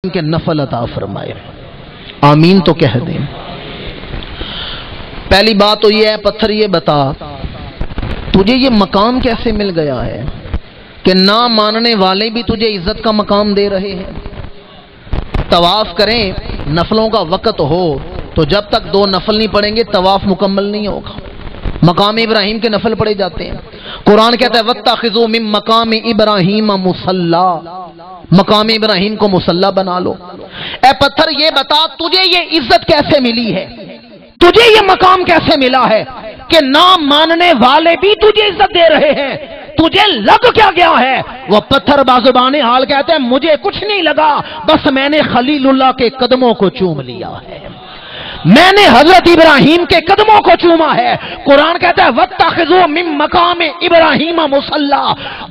کے نفل عطا فرمائے، آمین تو کہہ دیں۔ پہلی بات تو یہ ہے، پتھر یہ بتا تجھے یہ مقام کیسے مل گیا ہے کہ نہ ماننے والے بھی تجھے عزت کا مقام دے رہے ہیں۔ طواف کریں، نفلوں کا وقت ہو تو جب تک 2 نفل نہیں پڑھیں گے طواف مکمل نہیں ہوگا۔ مقام ابراہیم کے نفل پڑھے جاتے ہیں۔ قرآن کہتا ہے وَاتَّخِذُوا مِن مَّقَامِ إِبْرَاهِيمَ مُصَلَّى، مقام ابراہیم کو مصلی بنا لو۔ اے پتھر یہ بتا تجھے یہ عزت کیسے ملی ہے، تجھے یہ مقام کیسے ملا ہے کہ نہ ماننے والے بھی تجھے عزت دے رہے ہیں، تجھے لگ کیا گیا ہے؟ وہ پتھر بازبان حال کہتے ہیں مجھے کچھ نہیں لگا، بس میں نے خلیل اللہ کے قدموں کو چوم لیا ہے، میں نے حضرت ابراہیم کے قدموں کو چوما ہے۔ قرآن کہتا ہے وَاتَّخِذُوا مِن مَّقَامِ إِبْرَاهِيمَ مُصَلَّى،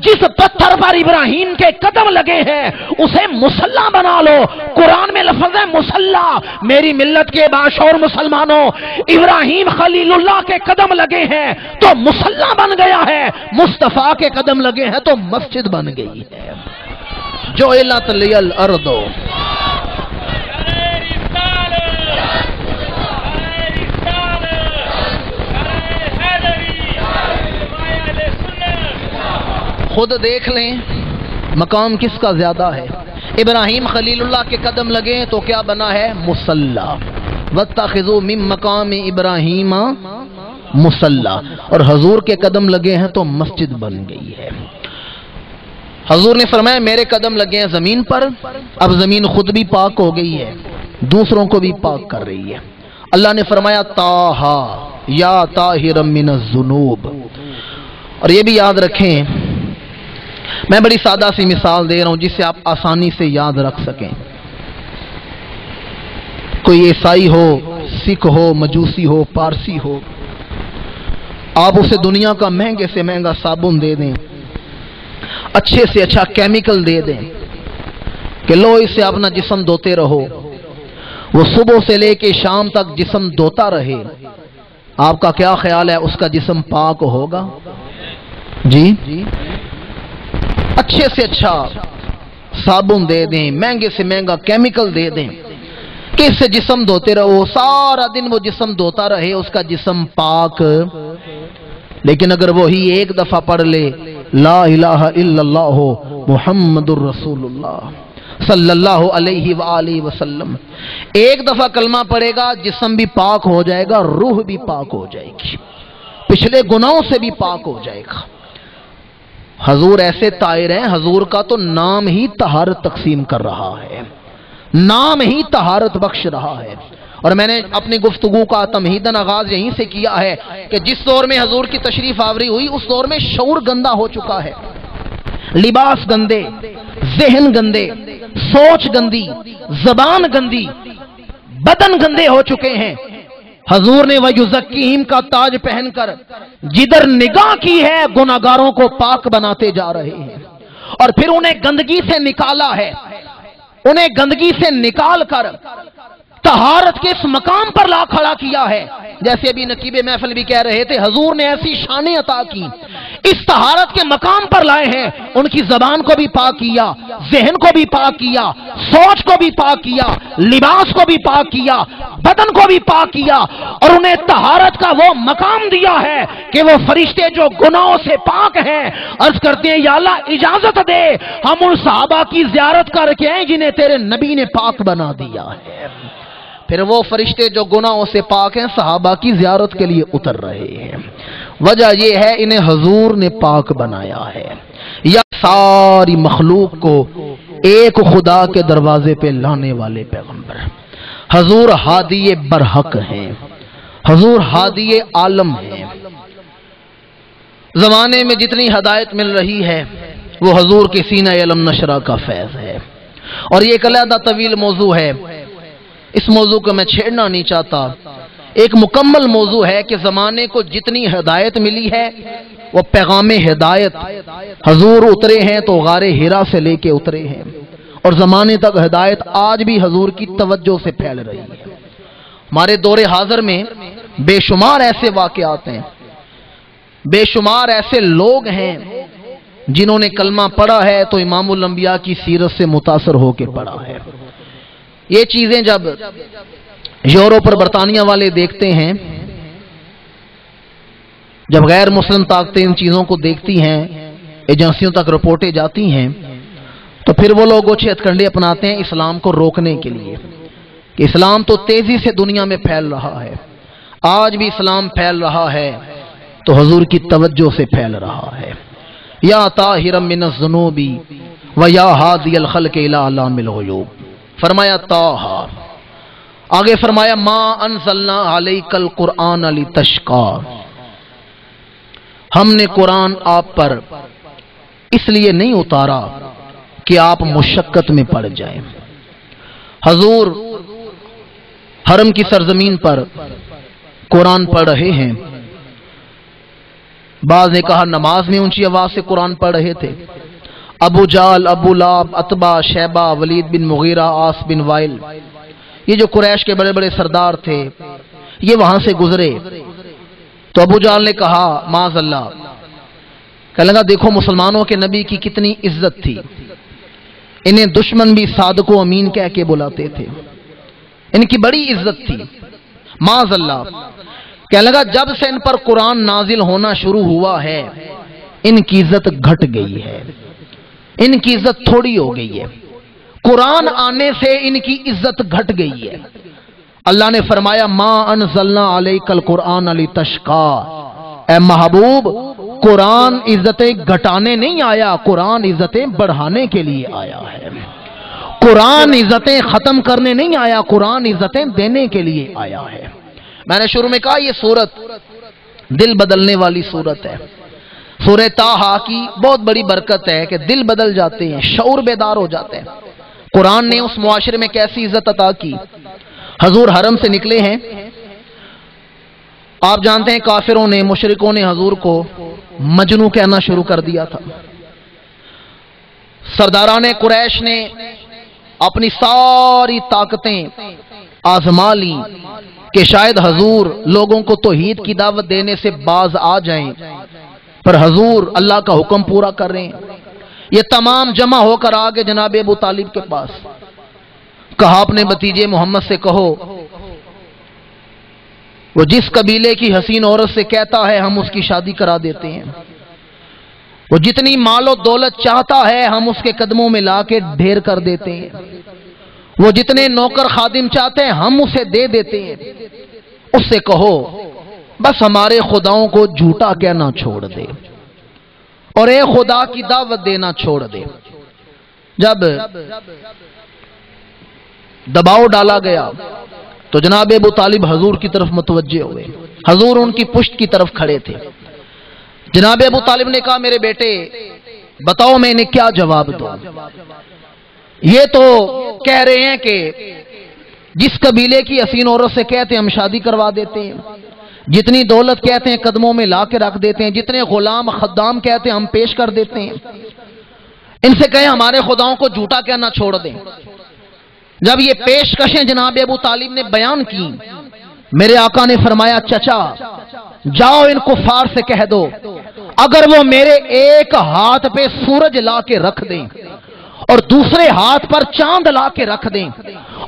جس پتھر پر ابراہیم کے قدم لگے ہیں اسے مصلی بنا لو۔ قرآن میں لفظ ہے مصلی۔ میری ملت کے باشعور مسلمانوں، ابراہیم خلیل اللہ کے قدم لگے ہیں تو مصلی بن گیا ہے، مصطفیٰ کے قدم لگے ہیں تو مسجد بن گئی ہے۔ جُعِلَتْ لِيَ الْأَرْضُ، خود دیکھ لیں مقام کس کا زیادہ ہے۔ ابراہیم خلیل اللہ کے قدم لگے تو کیا بنا ہے؟ مصلی۔ وَاتَّخِذُوا مِن مَّقَامِ إِبْرَاهِيمَ مُصَلَّى، اور حضور کے قدم لگے ہیں تو مسجد بن گئی ہے۔ حضور نے فرمایا میرے قدم لگے ہیں زمین پر، اب زمین خود بھی پاک ہو گئی ہے، دوسروں کو بھی پاک کر رہی ہے۔ اللہ نے فرمایا طٰہٰ یا طاہرا من الذنوب۔ اور یہ بھی یاد رکھیں، میں بڑی سادہ سی مثال دے رہا ہوں جس سے آپ آسانی سے یاد رکھ سکیں۔ کوئی عیسائی ہو، سکھ ہو، مجوسی ہو، پارسی ہو، آپ اسے دنیا کا مہنگے سے مہنگا صابن دے دیں، اچھے سے اچھا کیمیکل دے دیں کہ لو اس سے اپنا جسم دھوتے رہو، وہ صبح سے لے کے شام تک جسم دھوتا رہے، آپ کا کیا خیال ہے اس کا جسم پاک ہوگا؟ جی اچھے سے اچھا صابن دے دیں، مہنگے سے مہنگا کیمیکل دے دیں کہ اس سے جسم دھوتے رہو، سارا دن وہ جسم دھوتا رہے، اس کا جسم پاک۔ لیکن اگر وہی ایک دفعہ پڑھ لے لا الہ الا اللہ محمد الرسول اللہ صلی اللہ علیہ وآلہ وسلم، ایک دفعہ کلمہ پڑھے گا جسم بھی پاک ہو جائے گا، روح بھی پاک ہو جائے گی، پچھلے گناہوں سے بھی پاک ہو جائے گا۔ حضور ایسے طاہر ہیں، حضور کا تو نام ہی طہارت تقسیم کر رہا ہے، نام ہی طہارت بخش رہا ہے۔ اور میں نے اپنی گفتگو کا تمہیداً آغاز یہیں سے کیا ہے کہ جس دور میں حضور کی تشریف آوری ہوئی اس دور میں شعور گندا ہو چکا ہے، لباس گندے، ذہن گندے، سوچ گندی، زبان گندی، بدن گندے ہو چکے ہیں۔ حضور نے وَيُزَكِّيهِمْ کا تاج پہن کر جدھر نگاہ کی ہے گناہگاروں کو پاک بناتے جا رہے ہیں، اور پھر انہیں گندگی سے نکالا ہے، انہیں گندگی سے نکال کر طہارت کے اس مقام پر لا کھڑا کیا ہے۔ جیسے ابھی نقیب محفل بھی کہہ رہے تھے، حضور نے ایسی شانیں عطا کی، اس طہارت کے مقام پر لائے ہیں، ان کی زبان کو بھی پاک کیا، ذہن کو بھی پاک کیا، سوچ کو بھی پاک کیا، لباس کو بھی پاک کیا، بدن کو بھی پاک کیا، اور انہیں طہارت کا وہ مقام دیا ہے کہ وہ فرشتے جو گناہوں سے پاک ہیں عرض کرتے ہیں یا اللہ اجازت دے ہم ان صحابہ کی زیارت کر کے آئیں جنہیں تیرے نبی نے پاک بنا دیا ہے۔ پھر وہ فرشتے جو گناہوں سے پاک ہیں صحابہ کی زیارت کے لیے اتر رہے ہیں۔ وجہ یہ ہے انہیں حضور نے پاک بنایا ہے۔ یا ساری مخلوق کو ایک خدا کے دروازے پہ لانے والے پیغمبر حضور ہادی برحق ہیں، حضور ہادی عالم ہیں۔ زمانے میں جتنی ہدایت مل رہی ہے وہ حضور کی سینہ علم نشرہ کا فیض ہے، اور یہ ایک علیحدہ طویل موضوع ہے، اس موضوع کو میں چھیڑنا نہیں چاہتا۔ ایک مکمل موضوع ہے کہ زمانے کو جتنی ہدایت ملی ہے وہ پیغام ہدایت حضور اترے ہیں تو غار حرا سے لے کے اترے ہیں، اور زمانے تک ہدایت آج بھی حضور کی توجہ سے پھیل رہی ہے۔ ہمارے دور حاضر میں بے شمار ایسے واقعات ہیں، بے شمار ایسے لوگ ہیں جنہوں نے کلمہ پڑھا ہے تو امام الانبیاء کی سیرت سے متاثر ہو کے پڑھا ہے۔ یہ چیزیں جب یورپ اور برطانیہ والے دیکھتے ہیں، جب غیر مسلم طاقتیں ان چیزوں کو دیکھتی ہیں، ایجنسیوں تک رپورٹیں جاتی ہیں، تو پھر وہ لوگ اچھے ہتھ کنڈے اپناتے ہیں اسلام کو روکنے کے لیے کہ اسلام تو تیزی سے دنیا میں پھیل رہا ہے، آج بھی اسلام پھیل رہا ہے تو حضور کی توجہ سے پھیل رہا ہے۔ یا طاہرا من الذنوب و یا ہادی الخلق الی علام الغیوب، فرمایا طٰہٰ، آگے فرمایا ما انزلنا علیک القرآن لتشقی، ہم نے قرآن آپ پر اس لیے نہیں اتارا کہ آپ مشقت میں پڑ جائیں۔ حضور حرم کی سرزمین پر قرآن پڑھ رہے ہیں، بعض نے کہا نماز میں اونچی آواز سے قرآن پڑھ رہے تھے۔ ابو جال، ابو لاب، عتبہ، شیبہ، ولید بن مغیرہ، عاص بن وائل، یہ جو قریش کے بڑے بڑے سردار تھے یہ وہاں سے گزرے تو ابو جال نے کہا معاذ اللہ، کہنے لگا دیکھو مسلمانوں کے نبی کی کتنی عزت تھی، انہیں دشمن بھی صادق و امین کہہ کے بلاتے تھے، ان کی بڑی عزت تھی۔ معاذ اللہ، کہنے لگا جب سے ان پر قرآن نازل ہونا شروع ہوا ہے ان کی عزت گھٹ گئی ہے، ان کی عزت تھوڑی ہو گئی ہے، قرآن آنے سے ان کی عزت گھٹ گئی ہے۔ اللہ نے فرمایا ما انزلنا علیک القرآن لتشقی، اے محبوب قرآن عزتیں گھٹانے نہیں آیا، قرآن عزتیں بڑھانے کے لیے آیا ہے، قرآن عزتیں ختم کرنے نہیں آیا، قرآن عزتیں دینے کے لیے آیا ہے۔ میں نے شروع میں کہا یہ سورت دل بدلنے والی سورت ہے، سورہ طٰہٰ کی بہت بڑی برکت ہے کہ دل بدل جاتے ہیں، شعور بیدار ہو جاتے ہیں۔ قرآن نے اس معاشرے میں کیسی عزت عطا کی۔ حضور حرم سے نکلے ہیں، آپ جانتے ہیں کافروں نے، مشرکوں نے حضور کو مجنو کہنا شروع کر دیا تھا۔ سرداران قریش نے اپنی ساری طاقتیں آزما لیں کہ شاید حضور لوگوں کو توحید کی دعوت دینے سے باز آ جائیں، پر حضور اللہ کا حکم پورا کر رہے ہیں۔ یہ تمام جمع ہو کر آگے جناب ابو طالب کے پاس کہا اپنے بھتیجے محمد سے کہو وہ جس قبیلے کی حسین عورت سے کہتا ہے ہم اس کی شادی کرا دیتے ہیں، وہ جتنی مال و دولت چاہتا ہے ہم اس کے قدموں میں لا کے ڈھیر کر دیتے ہیں، وہ جتنے نوکر خادم چاہتے ہیں ہم اسے دے دیتے ہیں، اس سے کہو بس ہمارے خداؤں کو جھوٹا کہنا چھوڑ دے اور اے خدا کی دعوت دینا چھوڑ دے۔ جب دباؤ ڈالا گیا تو جناب ابو طالب حضور کی طرف متوجہ ہوئے، حضور ان کی پشت کی طرف کھڑے تھے۔ جناب ابو طالب نے کہا میرے بیٹے بتاؤ میں انہیں کیا جواب دوں، یہ تو کہہ رہے ہیں کہ جس قبیلے کی حسین عورت سے کہتے ہیں ہم شادی کروا دیتے ہیں، جتنی دولت کہتے ہیں قدموں میں لا کے رکھ دیتے ہیں، جتنے غلام خدام کہتے ہیں ہم پیش کر دیتے ہیں، ان سے کہیں ہمارے خداؤں کو جھوٹا کہنا چھوڑ دیں۔ جب یہ پیشکشیں جناب ابو طالب نے بیان کی، میرے آقا نے فرمایا چچا جاؤ ان کفار سے کہہ دو اگر وہ میرے ایک ہاتھ پہ سورج لا کے رکھ دیں اور دوسرے ہاتھ پر چاند لا کے رکھ دیں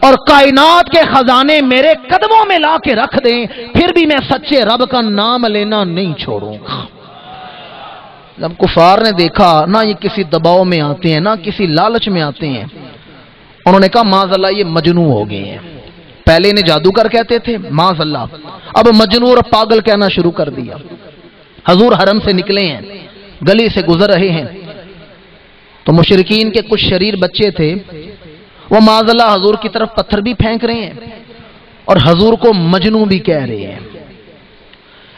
اور کائنات کے خزانے میرے قدموں میں لا کے رکھ دیں، پھر بھی میں سچے رب کا نام لینا نہیں چھوڑوں گا۔ جب کفار نے دیکھا نہ یہ کسی دباؤ میں آتے ہیں نہ کسی لالچ میں آتے ہیں، انہوں نے کہا معاذ اللہ یہ مجنو ہو گئے ہیں، پہلے انہیں جادوگر کہتے تھے معاذ اللہ، اب مجنو اور پاگل کہنا شروع کر دیا۔ حضور حرم سے نکلے ہیں، گلی سے گزر رہے ہیں تو مشرکین کے کچھ شریر بچے تھے، وہ معاذ اللہ حضور کی طرف پتھر بھی پھینک رہے ہیں اور حضور کو مجنو بھی کہہ رہے ہیں۔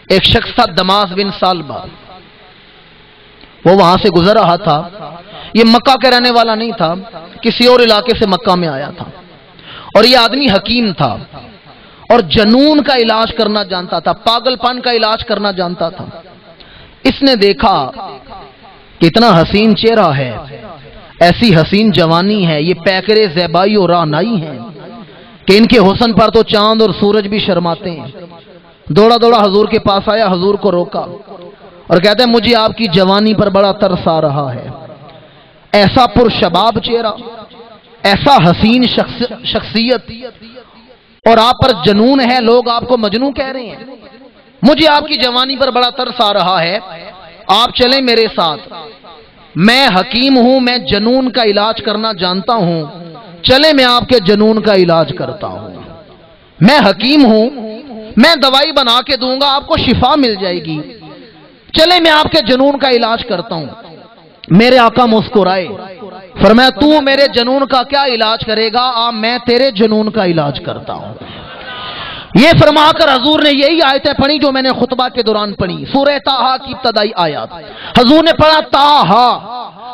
ایک شخص تھا دماس بن سالبہ، وہ وہاں سے گزر رہا تھا، یہ مکہ کے رہنے والا نہیں تھا، کسی اور علاقے سے مکہ میں آیا تھا، اور یہ آدمی حکیم تھا اور جنون کا علاج کرنا جانتا تھا، پاگل پن کا علاج کرنا جانتا تھا۔ اس نے دیکھا کہ اتنا حسین چہرہ ہے، ایسی حسین جوانی ہے، یہ پیکرے زیبائی اور رعنائی ہیں کہ ان کے حسن پر تو چاند اور سورج بھی شرماتے ہیں۔ دوڑا دوڑا حضور کے پاس آیا، حضور کو روکا اور کہتے ہیں مجھے آپ کی جوانی پر بڑا ترس آ رہا ہے، ایسا پرشباب چہرہ، ایسا حسین شخصیت اور آپ پر جنون ہے، لوگ آپ کو مجنون کہہ رہے ہیں۔ مجھے آپ کی جوانی پر بڑا ترس آ رہا ہے، آپ چلیں میرے ساتھ، میں حکیم ہوں، میں جنون کا علاج کرنا جانتا ہوں، چلیں میں آپ کے جنون کا علاج کرتا ہوں، میں حکیم ہوں، میں دوائی بنا کے دوں گا، آپ کو شفا مل جائے گی، چلیں میں آپ کے جنون کا علاج کرتا ہوں۔ میرے آقا مسکرائے، فرمایا تو میرے جنون کا کیا علاج کرے گا؟ میں تیرے جنون کا علاج کرتا ہوں۔ یہ فرما کر حضور نے یہی آیتیں پڑھی جو میں نے خطبہ کے دوران پڑھی، سورہ طٰہٰ کی ابتدائی آیات۔ حضور نے پڑھا طٰہٰ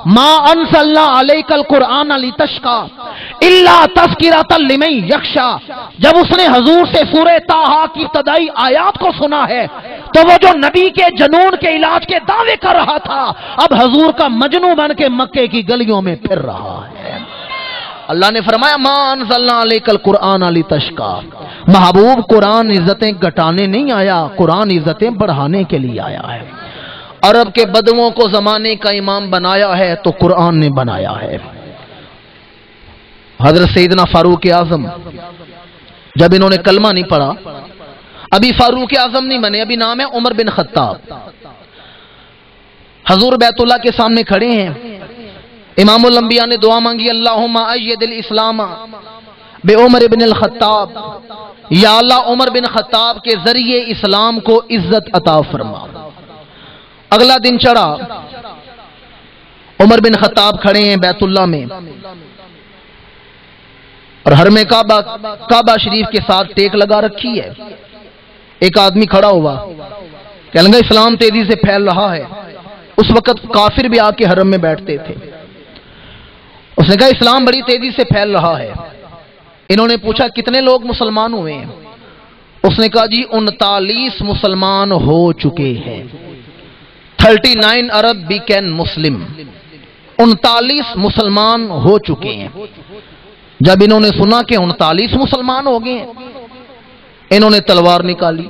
ما انزلنا علیک القرآن لتشقی الا تذکرۃ لمن یخشی۔ جب اس نے حضور سے سورہ طٰہٰ کی ابتدائی آیات کو سنا ہے تو وہ جو نبی کے جنون کے علاج کے دعوے کر رہا تھا اب حضور کا مجنون بن کے مکے کی گلیوں میں پھر رہا ہے۔ اللہ نے فرمایا ما انزلنا علیک القرآن لتشقی، محبوب قرآن عزتیں گھٹانے نہیں آیا، قرآن عزتیں بڑھانے کے لیے آیا ہے۔ عرب کے بدووں کو زمانے کا امام بنایا ہے تو قرآن نے بنایا ہے۔ حضرت سیدنا فاروق اعظم جب انہوں نے کلمہ نہیں پڑھا، ابھی فاروق اعظم نہیں بنے، ابھی نام ہے عمر بن خطاب، حضور بیت اللہ کے سامنے کھڑے ہیں، امام الانبیاء نے دعا مانگی اللہم اید الاسلام بے عمر بن الخطاب، یا اللہ عمر بن خطاب کے ذریعے اسلام کو عزت عطا فرما۔ اگلا دن چڑھا، عمر بن خطاب کھڑے ہیں بیت اللہ میں اور حرم کعبہ شریف کے ساتھ ٹیک لگا رکھی ہے، ایک آدمی کھڑا ہوا، کہنے لگا اسلام تیزی سے پھیل رہا ہے۔ اس وقت کافر بھی آ کے حرم میں بیٹھتے تھے، اس نے کہا اسلام بڑی تیزی سے پھیل رہا ہے۔ انہوں نے پوچھا کتنے لوگ مسلمان ہوئے ہیں؟ اس نے کہا جی 39 مسلمان ہو چکے ہیں، 39 عرب بیکن مسلم، 39 مسلمان ہو چکے ہیں۔ جب انہوں نے سنا کہ 39 مسلمان ہو گئے ہیں، انہوں نے تلوار نکالی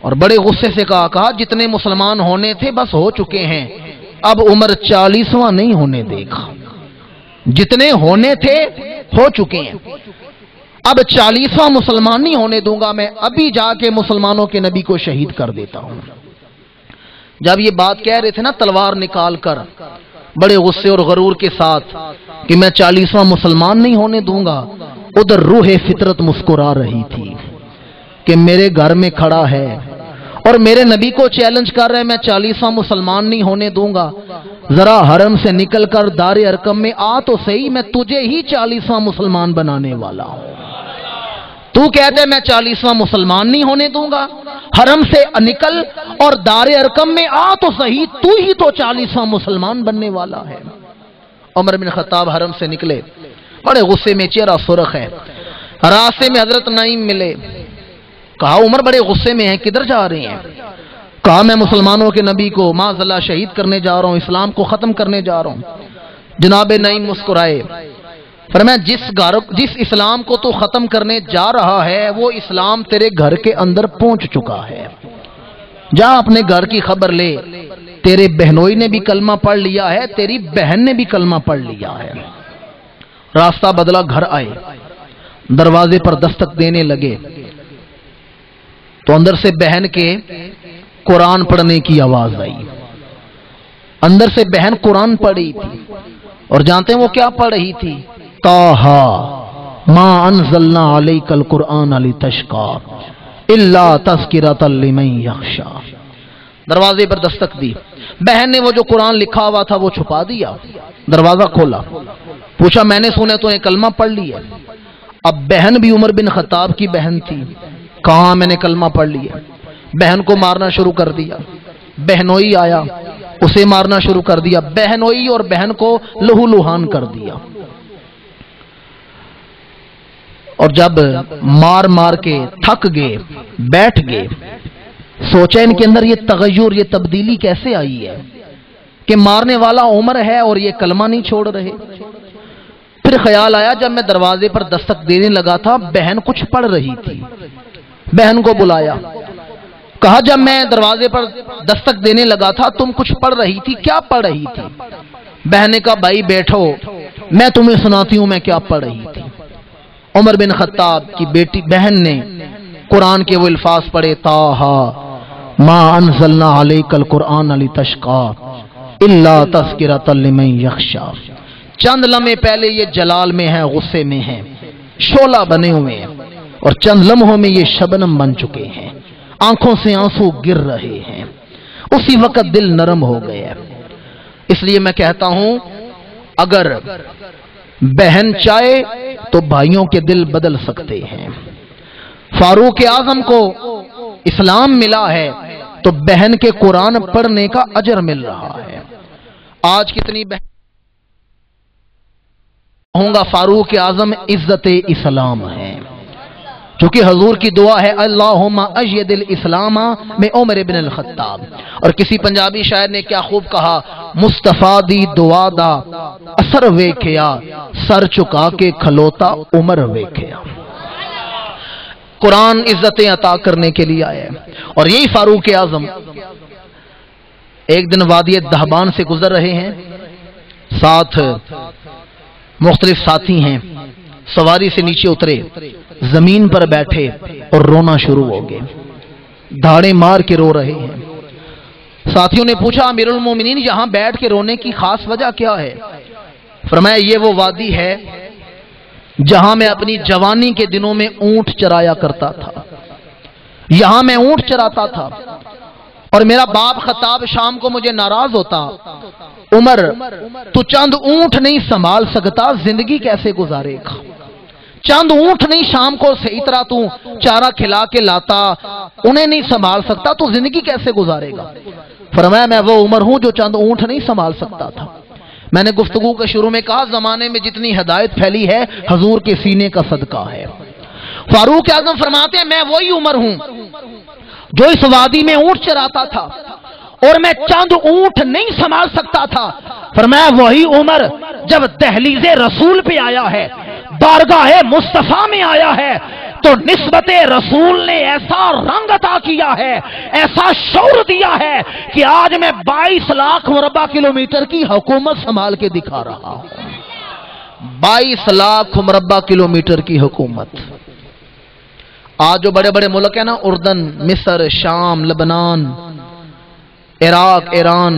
اور بڑے غصے سے کہا جتنے مسلمان ہونے تھے بس ہو چکے ہیں، اب عمر 40واں نہیں ہونے دے گا، جتنے ہونے تھے ہو چکے ہیں، اب 40واں مسلمان نہیں ہونے دوں گا، میں ابھی جا کے مسلمانوں کے نبی کو شہید کر دیتا ہوں۔ جب یہ بات کہہ رہے تھے نا تلوار نکال کر بڑے غصے اور غرور کے ساتھ کہ میں 40واں مسلمان نہیں ہونے دوں گا، ادھر روح فطرت مسکرا رہی تھی کہ میرے گھر میں کھڑا ہے اور میرے نبی کو چیلنج کر رہے ہیں میں 40واں مسلمان نہیں ہونے دوں گا، ذرا حرم سے نکل کر دار ارقم میں آ تو صحیح، میں تجھے ہی 40واں مسلمان بنانے والا ہوں۔ تو کہتے ہیں میں 40واں مسلمان نہیں ہونے دوں گا، حرم سے نکل اور دار ارقم میں آ تو صحیح، تو ہی تو 40واں مسلمان بننے والا ہے۔ عمر بن خطاب حرم سے نکلے، بڑے غصے میں، چہرہ سرخ ہے، راستے میں حضرت نعیم ملے، کہا عمر بڑے غصے میں ہیں، کدھر جا رہے ہیں؟ کہا میں مسلمانوں کے نبی کو معاذ اللہ شہید کرنے جا رہا ہوں، اسلام کو ختم کرنے جا رہا ہوں۔ جناب نعیم مسکرائے، فرمایا جس اسلام کو تو ختم کرنے جا رہا ہے وہ اسلام تیرے گھر کے اندر پہنچ چکا ہے، جا اپنے گھر کی خبر لے، تیرے بہنوئی نے بھی کلمہ پڑھ لیا ہے، تیری بہن نے بھی کلمہ پڑھ لیا ہے۔ راستہ بدلا، گھر آئے، دروازے پر دستک دینے لگے تو اندر سے بہن کے قرآن پڑھنے کی آواز آئی، اندر سے بہن قرآن پڑھی تھی اور جانتے ہیں وہ کیا پڑھ رہی تھی؟ طٰہٰ ما انزلنا علیک القرآن لتشقی الا تذکرۃ لمن یخشی۔ دروازے پر دستک دی، بہن نے وہ جو قرآن لکھا ہوا تھا وہ چھپا دیا، دروازہ کھولا، پوچھا میں نے سنا تو نے کلمہ پڑھ لی ہے؟ اب بہن بھی عمر بن خطاب کی بہن تھی، کہاں میں نے کلمہ پڑھ لیا، بہن کو مارنا شروع کر دیا، بہنوئی آیا اسے مارنا شروع کر دیا، بہنوئی اور بہن کو لہو لہان کر دیا، اور جب مار مار کے تھک گئے بیٹھ گئے، سوچا ان کے اندر یہ تغیر، یہ تبدیلی کیسے آئی ہے کہ مارنے والا عمر ہے اور یہ کلمہ نہیں چھوڑ رہے۔ پھر خیال آیا جب میں دروازے پر دستک دینے لگا تھا بہن کچھ پڑھ رہی تھی، بہن کو بلایا، کہا جب میں دروازے پر دستک دینے لگا تھا تم کچھ پڑھ رہی تھی، کیا پڑھ رہی تھی؟ بہن نے کہا بھائی بیٹھو، میں تمہیں سناتی ہوں میں کیا پڑھ رہی تھی۔ عمر بن خطاب کی بیٹی بہن نے قرآن کے وہ الفاظ پڑھے، طٰہٰ ما انزلنا علیک القرآن لتشقیٰ الا تذکرۃ لمن یخشیٰ۔ چند لمحے پہلے یہ جلال میں ہے، غصے میں ہے، شعلہ بنے ہوئے ہیں، اور چند لمحوں میں یہ شبنم بن چکے ہیں، آنکھوں سے آنسو گر رہے ہیں، اسی وقت دل نرم ہو گیا۔ اس لیے میں کہتا ہوں اگر بہن چاہے تو بھائیوں کے دل بدل سکتے ہیں۔ فاروق اعظم کو اسلام ملا ہے تو بہن کے قرآن پڑھنے کا اجر مل رہا ہے۔ آج کتنی بہن ہوں گا، فاروق اعظم عزت اسلام ہے، چونکہ حضور کی دعا ہے اللہم اشہد الاسلام میں عمر بن الخطاب۔ اور کسی پنجابی شاعر نے کیا خوب کہا، مصطفیٰ دی دعا دا اثر ویکھیا، سر چکا کے کھلوتا عمر ویکھیا۔ قرآن عزتیں عطا کرنے کے لیے آئے، اور یہی فاروق اعظم ایک دن وادی دہبان سے گزر رہے ہیں، ساتھ مختلف ساتھی ہیں، سواری سے نیچے اترے، زمین پر بیٹھے اور رونا شروع ہو گئے، دھاڑے مار کے رو رہے ہیں۔ ساتھیوں نے پوچھا امیر المومنین یہاں بیٹھ کے رونے کی خاص وجہ کیا ہے؟ فرمایا یہ وہ وادی ہے جہاں میں اپنی جوانی کے دنوں میں اونٹ چرایا کرتا تھا، یہاں میں اونٹ چراتا تھا، اور میرا باپ خطاب شام کو مجھے ناراض ہوتا، عمر تو چند اونٹ نہیں سنبھال سکتا، زندگی کیسے گزارے گا؟ چند اونٹ نہیں شام کو صحیح طرح تو چارہ کھلا کے لاتا، انہیں نہیں سنبھال سکتا تو زندگی کیسے گزارے گا؟ فرمایا میں وہ عمر ہوں جو چند اونٹ نہیں سنبھال سکتا تھا۔ میں نے گفتگو کے شروع میں کہا زمانے میں جتنی ہدایت پھیلی ہے حضور کے سینے کا صدقہ ہے۔ فاروق اعظم فرماتے ہیں میں وہی عمر ہوں جو اس وادی میں اونٹ چراتا تھا اور میں چند اونٹ نہیں سنبھال سکتا تھا۔ فرمایا وہی عمر جب دہلیز رسول پہ آیا ہے، بارگاہ مصطفیٰ میں آیا ہے، تو نسبت رسول نے ایسا رنگ عطا کیا ہے، ایسا شعور دیا ہے کہ آج میں 22 لاکھ مربع کلومیٹر کی حکومت سنبھال کے دکھا رہا ہوں۔ 22 لاکھ مربع کلومیٹر کی حکومت۔ آج جو بڑے بڑے ملک ہیں نا، اردن، مصر، شام، لبنان، عراق، ایران،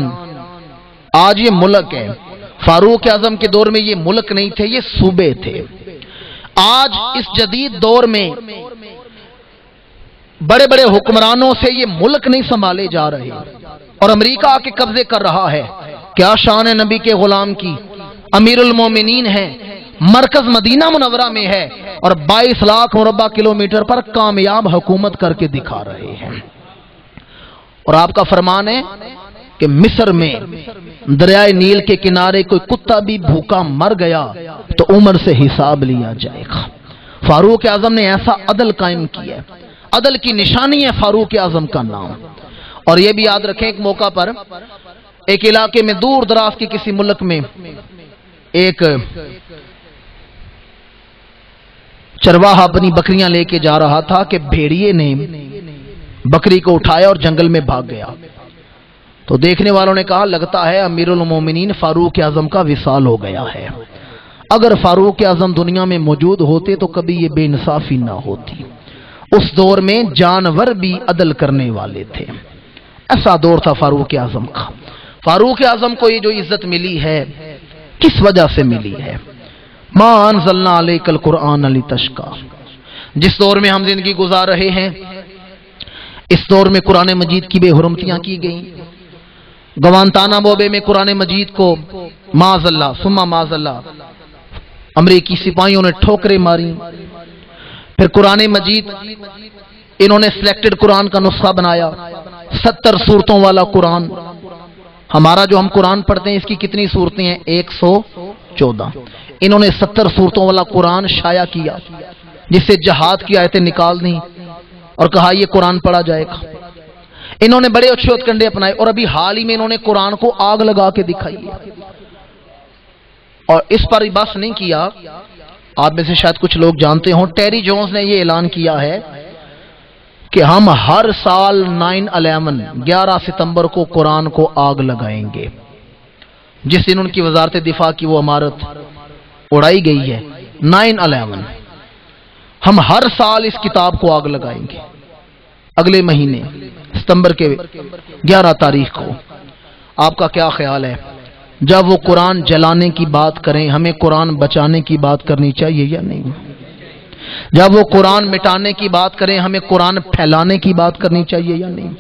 آج یہ ملک ہے۔ فاروق اعظم کے دور میں یہ ملک نہیں تھے، یہ صوبے تھے۔ آج اس جدید دور میں بڑے بڑے حکمرانوں سے یہ ملک نہیں سنبھالے جا رہے، اور امریکہ آ کے قبضے کر رہا ہے۔ کیا شان ہے نبی کے غلام کی، امیر المومنین ہیں، مرکز مدینہ منورہ میں ہے، اور 22 لاکھ مربع کلومیٹر پر کامیاب حکومت کر کے دکھا رہے ہیں۔ اور آپ کا فرمان ہے کہ مصر میں دریائے نیل کے کنارے کوئی کتا بھی بھوکا مر گیا تو عمر سے حساب لیا جائے گا۔ فاروق اعظم نے ایسا عدل قائم کیا ہے، عدل کی نشانی ہے فاروق اعظم کا نام۔ اور یہ بھی یاد رکھیں ایک موقع پر ایک علاقے میں دور دراز کے کسی ملک میں ایک چرواہا اپنی بکریاں لے کے جا رہا تھا کہ بھیڑیے نے بکری کو اٹھایا اور جنگل میں بھاگ گیا۔ تو دیکھنے والوں نے کہا لگتا ہے امیر المومنین فاروق اعظم کا وصال ہو گیا ہے۔ اگر فاروق اعظم دنیا میں موجود ہوتے تو کبھی یہ بے انصافی نہ ہوتی۔ اس دور میں جانور بھی عدل کرنے والے تھے، ایسا دور تھا فاروق اعظم کا۔ فاروق اعظم کو یہ جو عزت ملی ہے کس وجہ سے ملی ہے؟ ما انزلنا علیک القرآن لتشقیٰ۔ جس دور میں ہم زندگی گزار رہے ہیں اس دور میں قرآن مجید کی بے حرمتیاں کی گئیں۔ گوانتانا بوبے میں قرآن مجید کو معاذ اللہ ثم معاذ اللہ امریکی سپاہیوں نے ٹھوکریں ماری۔ پھر قرآن مجید انہوں نے سلیکٹڈ قرآن کا نسخہ بنایا، 70 صورتوں والا قرآن۔ ہمارا جو ہم قرآن پڑھتے ہیں اس کی کتنی صورتیں ہیں؟ 114۔ انہوں نے 70 صورتوں والا قرآن شائع کیا، جس سے جہاد کی آیتیں نکال دیں اور کہا یہ قرآن پڑھا جائے گا۔ انہوں نے بڑے اچھے ہتھکنڈے اپنائے، اور ابھی حال ہی میں انہوں نے قرآن کو آگ لگا کے دکھائی ہے۔ اور اس پر بس نہیں کیا، آپ میں سے شاید کچھ لوگ جانتے ہوں ٹیری جونز نے یہ اعلان کیا ہے کہ ہم ہر سال 9/11 ستمبر کو قرآن کو آگ لگائیں گے۔ جس دن ان کی وزارت دفاع کی وہ عمارت اڑائی گئی ہے 9/11۔ ہم ہر سال اس کتاب کو آگ لگائیں گے اگلے مہینے ستمبر کے 11 تاریخ کو۔ آپ کا کیا خیال ہے، جب وہ قرآن جلانے کی بات کریں ہمیں قرآن بچانے کی بات کرنی چاہیے یا نہیں؟ جب وہ قرآن مٹانے کی بات کریں ہمیں قرآن پھیلانے کی بات کرنی چاہیے یا نہیں؟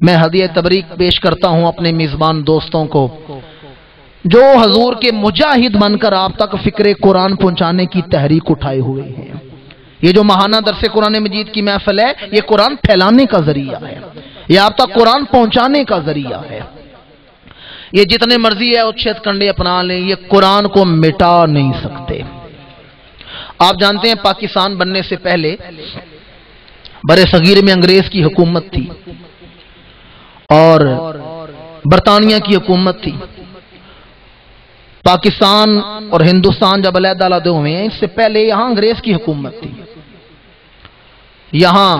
میں ہدیہ تبریک پیش کرتا ہوں اپنے میزبان دوستوں کو جو حضور کے مجاہد بن کر آپ تک فکر قرآن پہنچانے کی تحریک اٹھائے ہوئے ہیں۔ یہ جو ماہانہ درس قرآن مجید کی محفل ہے یہ قرآن پھیلانے کا ذریعہ ہے، یہ آپ تک قرآن پہنچانے کا ذریعہ ہے۔ یہ جتنے مرضی ہے اچھت کنڈے اپنا لیں، یہ قرآن کو مٹا نہیں سکتے۔ آپ جانتے ہیں پاکستان بننے سے پہلے برے صغیر میں انگریز کی حکومت تھی اور برطانیہ کی حکومت تھی۔ پاکستان اور ہندوستان جب علیحدہ علیحدہ ہوئے ہیں اس سے پہلے یہاں انگریز کی حکومت تھی۔ یہاں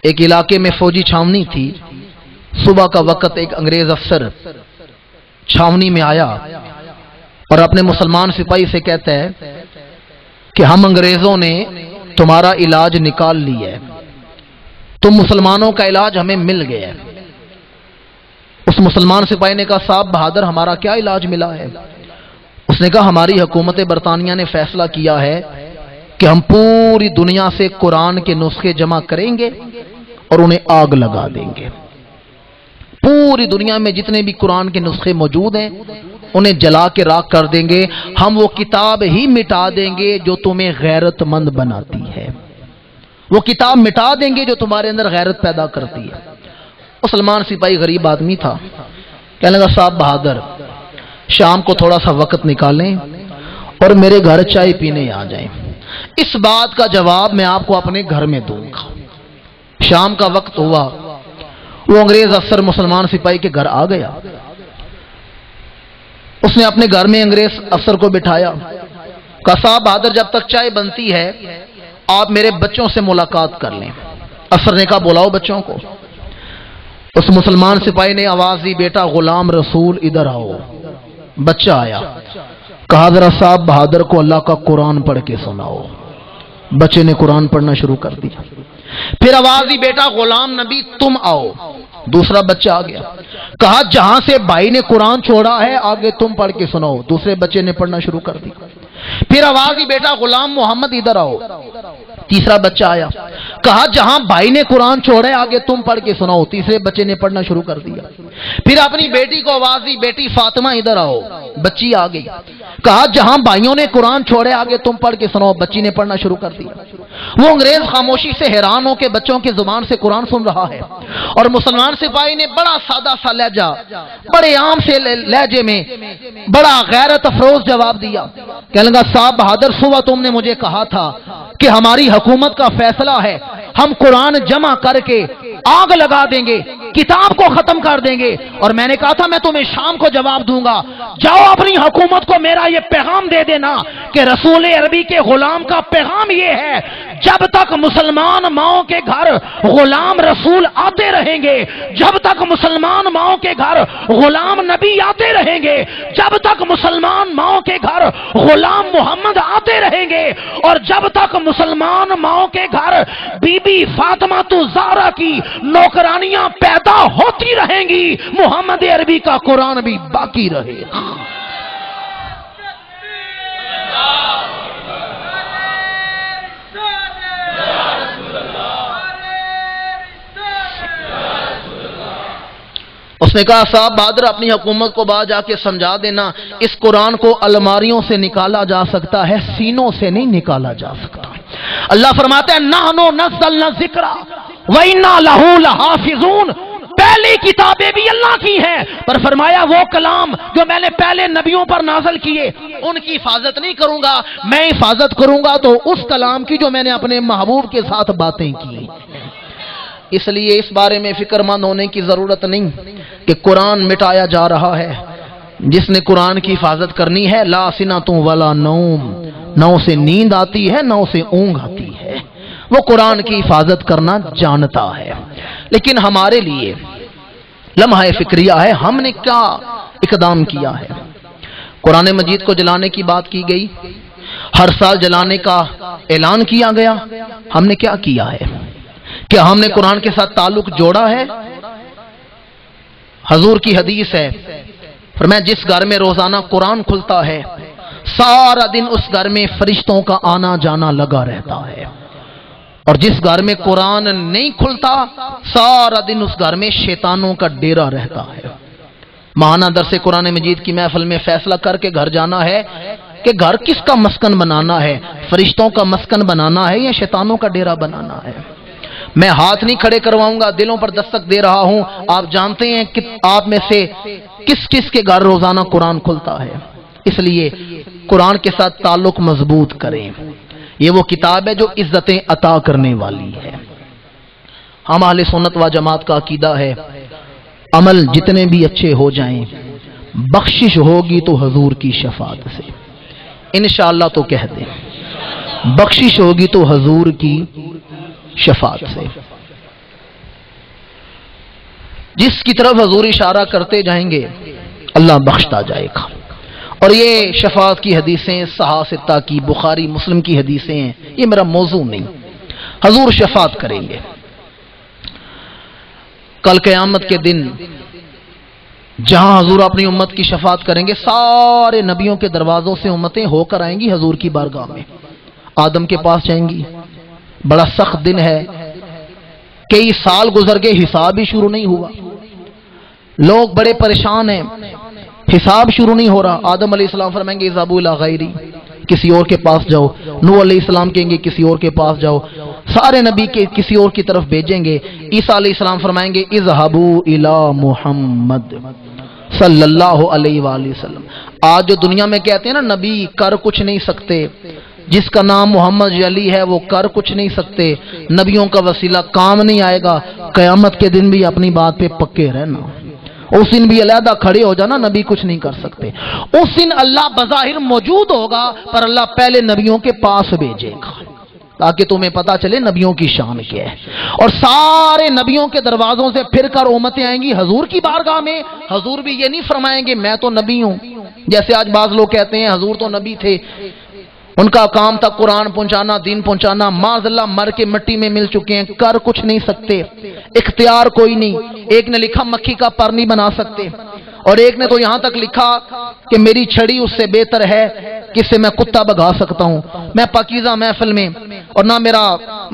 ایک علاقے میں فوجی چھاونی تھی، صبح کا وقت ایک انگریز افسر چھاونی میں آیا اور اپنے مسلمان سپاہی سے کہتا ہے کہ ہم انگریزوں نے تمہارا علاج نکال لیا ہے، تم مسلمانوں کا علاج ہمیں مل گیا ہے۔ اس مسلمان سپاہی نے کہا صاحب بہادر ہمارا کیا علاج ملا ہے؟ اس نے کہا ہماری حکومت برطانیہ نے فیصلہ کیا ہے کہ ہم پوری دنیا سے قرآن کے نسخے جمع کریں گے اور انہیں آگ لگا دیں گے۔ پوری دنیا میں جتنے بھی قرآن کے نسخے موجود ہیں انہیں جلا کے راکھ کر دیں گے، ہم وہ کتاب ہی مٹا دیں گے جو تمہیں غیرت مند بناتی ہے، وہ کتاب مٹا دیں گے جو تمہارے اندر غیرت پیدا کرتی ہے۔ مسلمان سپاہی غریب آدمی تھا، کہنے لگا صاحب بہادر شام کو تھوڑا سا وقت نکالیں اور میرے گھر چائے پینے آ جائیں، اس بات کا جواب میں آپ کو اپنے گھر میں دوں گا۔ شام کا وقت ہوا، وہ انگریز افسر مسلمان سپاہی کے گھر آ گیا، اس نے اپنے گھر میں انگریز افسر کو بٹھایا، کہا صاحب بہادر جب تک چائے بنتی ہے آپ میرے بچوں سے ملاقات کر لیں۔ افسر نے کہا بلاؤ بچوں کو۔ اس مسلمان سپاہی نے آواز دی بیٹا غلام رسول ادھر آؤ۔ بچہ آیا، کہا ذرا صاحب بہادر کو اللہ کا قرآن پڑھ کے سناؤ۔ بچے نے قرآن پڑھنا شروع کر دیا۔ پھر آواز دی بیٹا غلام نبی تم آؤ۔ دوسرا بچہ آ گیا، کہا جہاں سے بھائی نے قرآن چھوڑا ہے آگے تم پڑھ کے سناؤ۔ دوسرے بچے نے پڑھنا شروع کر دیا۔ پھر آواز دی بیٹا غلام محمد ادھر آؤ۔ تیسرا بچہ آیا، کہا جہاں بھائی نے قرآن چھوڑے آگے تم پڑھ کے سناؤ۔ تیسرے بچے نے پڑھنا شروع کر دیا۔ پھر اپنی بیٹی کو آواز دی بیٹی فاطمہ ادھر آؤ۔ بچی آ گئی، کہا جہاں بھائیوں نے قرآن چھوڑے آگے تم پڑھ کے سناؤ۔ بچی نے پڑھنا شروع کر دیا۔ وہ انگریز خاموشی سے حیران ہو کے بچوں کی زبان سے قرآن سن رہا ہے اور مسلمان سپاہی نے بڑا سادہ سا لہجہ، بڑے عام سے لہجے میں بڑا غیرت افروز جواب دیا، کہنے لگا صاحب بہادر صبح تم نے مجھے کہا تھا کہ ہماری حکومت کا فیصلہ ہے ہم قرآن جمع کر کے آگ لگا دیں گے، کتاب کو ختم کر دیں گے، اور میں نے کہا تھا میں تمہیں شام کو جواب دوں گا۔ جاؤ اپنی حکومت کو میرا یہ پیغام دے دینا کہ رسول عربی کے غلام کا پیغام یہ ہے جب تک مسلمان ماؤں کے گھر غلام رسول آتے رہیں گے، جب تک مسلمان ماؤں کے گھر غلام نبی آتے رہیں گے، جب تک مسلمان ماؤں کے گھر غلام محمد آتے رہیں گے، اور جب تک مسلمان ماؤں کے گھر بی بی فاطمہ زہرا کی نوکرانیاں پیدا ہوتی رہیں گی، محمد عربی کا قرآن بھی باقی رہے گا۔ اس نے کہا صاحب بہادر اپنی حکومت کو باہر جا کے سمجھا دینا اس قرآن کو الماریوں سے نکالا جا سکتا ہے، سینوں سے نہیں نکالا جا سکتا۔ اللہ فرماتا ہے نحنو نزلنا الذکر وَإِنَّا لَهُ لَحَافِظُونَ، پہلی کتابیں بھی اللہ کی ہیں، پر فرمایا وہ کلام جو میں نے پہلے نبیوں پر نازل کیے ان کی حفاظت نہیں کروں گا، میں حفاظت کروں گا تو اس کلام کی جو میں نے اپنے محبوب کے ساتھ باتیں کی۔ اس لیے اس بارے میں فکر مند ہونے کی ضرورت نہیں کہ قرآن مٹایا جا رہا ہے۔ جس نے قرآن کی حفاظت کرنی ہے لا سنۃ ولا نوم، نہ اسے نیند آتی ہے نہ اسے اونگ آتی ہے، وہ قرآن کی حفاظت کرنا جانتا ہے۔ لیکن ہمارے لیے لمحہ فکریہ ہے ہم نے کیا اقدام کیا ہے۔ قرآن مجید کو جلانے کی بات کی گئی، ہر سال جلانے کا اعلان کیا گیا، ہم نے کیا کیا ہے؟ کیا ہم نے قرآن کے ساتھ تعلق جوڑا ہے؟ حضور کی حدیث ہے، فرمایا جس گھر میں روزانہ قرآن کھلتا ہے سارا دن اس گھر میں فرشتوں کا آنا جانا لگا رہتا ہے، اور جس گھر میں قرآن نہیں کھلتا سارا دن اس گھر میں شیطانوں کا ڈیرا رہتا ہے۔ ماہانہ درس قرآن مجید کی محفل میں فیصلہ کر کے گھر جانا ہے کہ گھر کس کا مسکن بنانا ہے، فرشتوں کا مسکن بنانا ہے یا شیطانوں کا ڈیرا بنانا ہے۔ میں ہاتھ نہیں کھڑے کرواؤں گا، دلوں پر دستک دے رہا ہوں۔ آپ جانتے ہیں کہ آپ میں سے کس کس کے گھر روزانہ قرآن کھلتا ہے، اس لیے قرآن کے ساتھ تعلق مضبوط کریں۔ یہ وہ کتاب ہے جو عزتیں عطا کرنے والی ہے۔ ہم اہل سنت و جماعت کا عقیدہ ہے عمل جتنے بھی اچھے ہو جائیں بخشش ہوگی تو حضور کی شفاعت سے، انشاءاللہ تو کہہ دیں بخشش ہوگی تو حضور کی شفاعت سے۔ جس کی طرف حضور اشارہ کرتے جائیں گے اللہ بخشتا جائے گا۔ اور یہ شفاعت کی حدیثیں صحاح ستہ کی، بخاری مسلم کی حدیثیں ہیں، یہ میرا موضوع نہیں۔ حضور شفاعت کریں گے کل قیامت کے دن، جہاں حضور اپنی امت کی شفاعت کریں گے سارے نبیوں کے دروازوں سے امتیں ہو کر آئیں گی حضور کی بارگاہ میں، آدم کے پاس جائیں گی۔ بڑا سخت دن ہے، کئی سال گزر گئے حساب ہی شروع نہیں ہوا، لوگ بڑے پریشان ہیں، حساب شروع نہیں ہو رہا۔ آدم علیہ السلام فرمائیں گے اذهبوا الى غیری، کسی اور کے پاس جاؤ۔ نوح علیہ السلام کہیں گے کسی اور کے پاس جاؤ، سارے نبی کے کسی اور کی طرف بھیجیں گے۔ عیسیٰ علیہ السلام فرمائیں گے اذهبوا الى محمد صلی اللہ علیہ وآلہ وسلم۔ آج جو دنیا میں کہتے ہیں نا نبی کر کچھ نہیں سکتے، جس کا نام محمد علی ہے وہ کر کچھ نہیں سکتے، نبیوں کا وسیلہ کام نہیں آئے گا، قیامت کے دن بھی اپنی بات پہ پکے رہنا۔ اس دن بھی علیحدہ کھڑے ہو جانا، نبی کچھ نہیں کر سکتے۔ اس دن اللہ بظاہر موجود ہوگا پر اللہ پہلے نبیوں کے پاس بھیجے گا تاکہ تمہیں پتا چلے نبیوں کی شان کیا ہے۔ اور سارے نبیوں کے دروازوں سے پھر کر امتیں آئیں گی حضور کی بارگاہ میں۔ حضور بھی یہ نہیں فرمائیں گے میں تو نبی ہوں، جیسے آج بعض لوگ کہتے ہیں حضور تو نبی تھے، ان کا کام تھا قرآن پہنچانا، دین پہنچانا، معاذ اللہ مر کے مٹی میں مل چکے ہیں، کر کچھ نہیں سکتے، اختیار کوئی نہیں۔ ایک نے لکھا مکھی کا پر نہیں بنا سکتے، اور ایک نے تو یہاں تک لکھا کہ میری چھڑی اس سے بہتر ہے کہ اس سے میں کتا بھگا سکتا ہوں۔ میں پاکیزہ محفل میں اور نہ میرا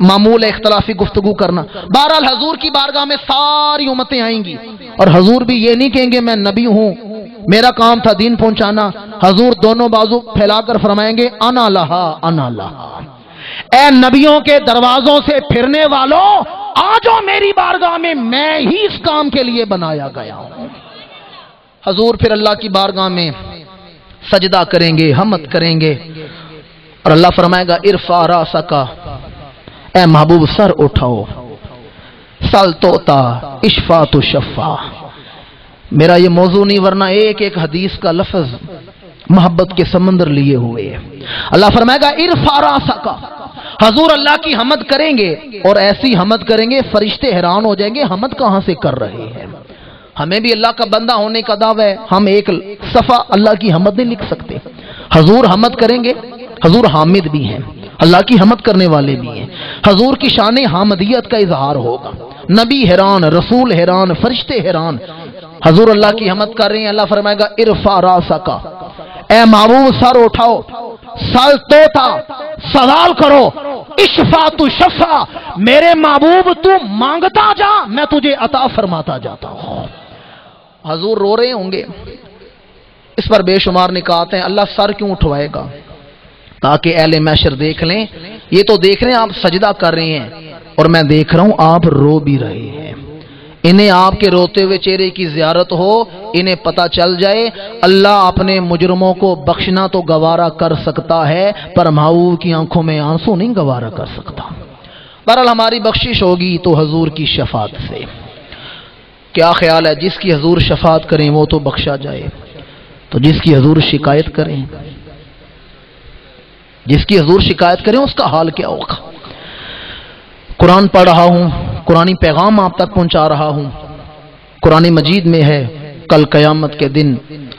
معمول ہے اختلافی گفتگو کرنا۔ بہرحال حضور کی بارگاہ میں ساری امتیں آئیں گی اور حضور بھی یہ نہیں کہیں گے میں نبی ہوں، میرا کام تھا دین پہنچانا۔ حضور دونوں بازو پھیلا کر فرمائیں گے انا لہا انا لہا، اے نبیوں کے دروازوں سے پھرنے والوں آجو میری بارگاہ میں ہی اس کام کے لیے بنایا گیا ہوں۔ حضور پھر اللہ کی بارگاہ میں سجدہ کریں گے، حمد کریں گے، اور اللہ فرمائے گا ارفع راسک، اے محبوب سر اٹھاؤ، سل توتا اشفا تو شفا۔ میرا یہ موضوع نہیں ورنہ ایک ایک حدیث کا لفظ محبت کے سمندر لیے ہوئے ہیں۔ اللہ فرمائے گا ارفع راسک، حضور اللہ کی حمد کریں گے اور ایسی حمد کریں گے فرشتے حیران ہو جائیں گے حمد کہاں سے کر رہے ہیں۔ ہمیں بھی اللہ کا بندہ ہونے کا دعویٰ ہے، ہم ایک صفحہ اللہ کی حمد نہیں لکھ سکتے۔ حضور حمد کریں گے، حضور حامد بھی ہیں، اللہ کی حمد کرنے والے بھی ہیں۔ حضور کی شان حامدیت کا اظہار ہوگا، نبی حیران، رسول حیران، فرشتے حیران، حضور اللہ کی حمد کر رہے ہیں۔ اللہ فرمائے گا ارفع راسک، اے محبوب سر اٹھاؤ، سل توتا سوال کرو، اشفا تو شفا، میرے محبوب تو مانگتا جا میں تجھے عطا فرماتا جاتا ہوں۔ حضور رو رہے ہوں گے، اس پر بے شمار نکات ہیں۔ اللہ سر کیوں اٹھوائے گا؟ تاکہ اہل محشر دیکھ لیں، یہ تو دیکھ رہے ہیں آپ سجدہ کر رہے ہیں اور میں دیکھ رہا ہوں آپ رو بھی رہے ہیں۔ انہیں آپ کے روتے ہوئے چہرے کی زیارت ہو، انہیں پتہ چل جائے اللہ اپنے مجرموں کو بخشنا تو گوارا کر سکتا ہے پر محبوب کی آنکھوں میں آنسو نہیں گوارا کر سکتا۔ بہرحال ہماری بخشش ہوگی تو حضور کی شفاعت سے۔ کیا خیال ہے جس کی حضور شفاعت کریں وہ تو بخشا جائے، تو جس کی حضور شکایت کریں، جس کی حضور شکایت کریں اس کا حال کیا ہوگا؟ قرآن پڑھ رہا ہوں، قرآنی پیغام آپ تک پہنچا رہا ہوں، قرآن مجید میں ہے کل قیامت کے دن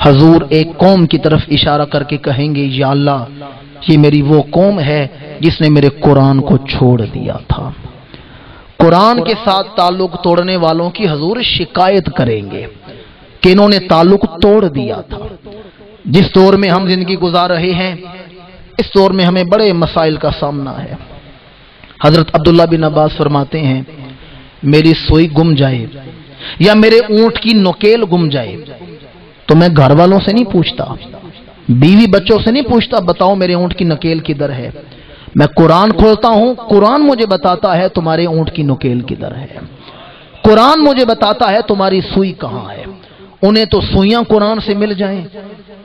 حضور ایک قوم کی طرف اشارہ کر کے کہیں گے یا اللہ یہ میری وہ قوم ہے جس نے میرے قرآن کو چھوڑ دیا تھا۔ قرآن کے ساتھ تعلق توڑنے والوں کی حضور شکایت کریں گے کہ انہوں نے تعلق توڑ دیا تھا۔ جس دور میں ہم زندگی گزار رہے ہیں اس دور میں ہمیں بڑے مسائل کا سامنا ہے۔ حضرت عبداللہ بن عباس فرماتے ہیں میری سوئی گم جائے یا میرے اونٹ کی نکیل گم جائے تو میں گھر والوں سے نہیں پوچھتا، بیوی بچوں سے نہیں پوچھتا بتاؤ میرے اونٹ کی نکیل کدھر ہے۔ میں قرآن کھولتا ہوں، قرآن مجھے بتاتا ہے تمہارے اونٹ کی نکیل کدھر ہے، قرآن مجھے بتاتا ہے تمہاری سوئی کہاں ہے۔ انہیں تو سوئیاں قرآن سے مل جائیں،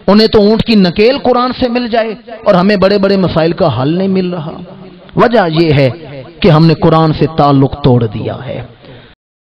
انہیں تو اونٹ کی نکیل قرآن سے مل جائے، اور ہمیں بڑے بڑے مسائل کا حل نہیں مل رہا۔ وجہ یہ ہے کہ ہم نے قرآن سے تعلق توڑ دیا ہے۔